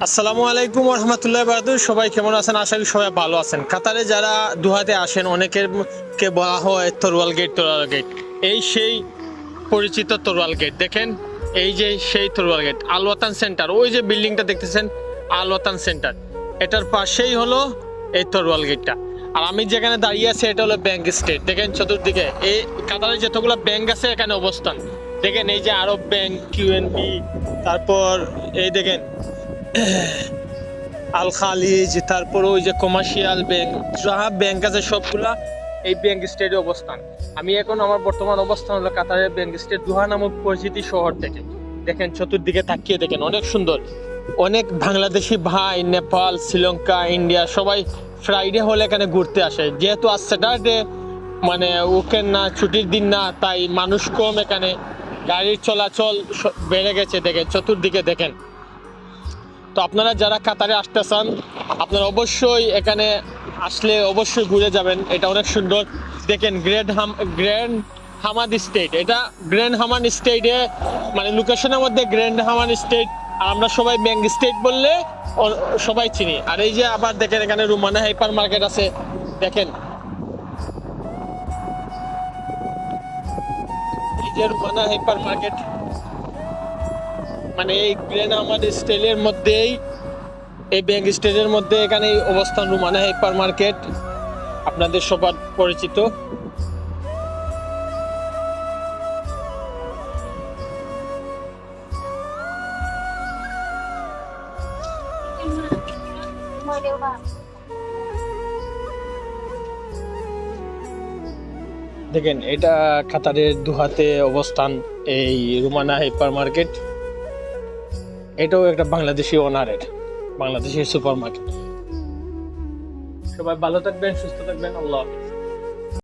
আসসালামু আলাইকুম রহমতুল্লাহ বারাকাতুহু। সবাই কেমন আছেন? আশা করি সবাই ভালো আছেন। কাতারে যারা দুহাতে আসেন অনেকেরকে বলা হয় তরোয়াল গেট তরোয়াল গেট। এই সেই পরিচিত তরোয়াল গেট। দেখেন এই যে সেই তরোয়াল গেট, আল ওয়াতান সেন্টার, ওই যে বিল্ডিংটা দেখতেছেন আল ওয়াতান সেন্টার, এটার পাশেই হলো এই তরোয়াল গেটটা। আর আমি যেখানে দাঁড়িয়ে আছি এটা হলো ব্যাংক স্টেট। দেখেন চতুর্দিকে এই কাতারে যতগুলো ব্যাংক আছে এখানে অবস্থান। দেখেন এই যে আরব ব্যাংক, কিউএনবি, তারপর এই দেখেন আল খালিজ, তারপর ওই যে কমার্শিয়াল ব্যাংক, যাহা ব্যাংক আছে সবগুলা এই ব্যাংক স্টেটে অবস্থান। আমি এখন আমার বর্তমান অবস্থান হলো কাতারের ব্যাংক স্টেট দোহা নামক পরিচিতি শহর থেকে। দেখেন চতুর্দিকে তাকিয়ে দেখেন অনেক সুন্দর। অনেক বাংলাদেশি ভাই নেপাল, শ্রীলঙ্কা, ইন্ডিয়া সবাই ফ্রাইডে হলে এখানে ঘুরতে আসে। যেহেতু আজ স্যাটারডে, মানে উইকেন্ড না, ছুটির দিন না, তাই মানুষ কম, এখানে গাড়ির চলাচল বেড়ে গেছে। দেখেন চতুর্দিকে দেখেন। তো আপনারা যারা কাতারে আসতে চান আপনারা অবশ্যই এখানে আসলে অবশ্যই ঘুরে যাবেন। এটা অনেক সুন্দর। দেখেন গ্র্যান্ড হামাদ স্টেট, এটা গ্র্যান্ড হামান স্টেটে মানে লোকেশনের মধ্যে গ্র্যান্ড হামান স্টেট। আর আমরা সবাই ব্যাংক স্টেট বললে সবাই চিনি। আর এই যে আবার দেখেন এখানে রুমানা হাইপার মার্কেট আছে। দেখেন এই যে রুমানা হাইপার মার্কেট, মানে এই গ্র্যান্ড হামাদ স্টাইলের মধ্যেই, এই ব্যাংক স্টেজের মধ্যে এখানে অবস্থান রুমানা হাইপার মার্কেট, আপনাদের সবার পরিচিত। দেখেন এটা কাতারের দুহাতে অবস্থান এই রুমানা হাইপার মার্কেট। এটাও একটা বাংলাদেশি ওনারের, বাংলাদেশের সুপার মার্কেট। সবাই ভালো থাকবেন, সুস্থ থাকবেন। আল্লাহ হাফেজ।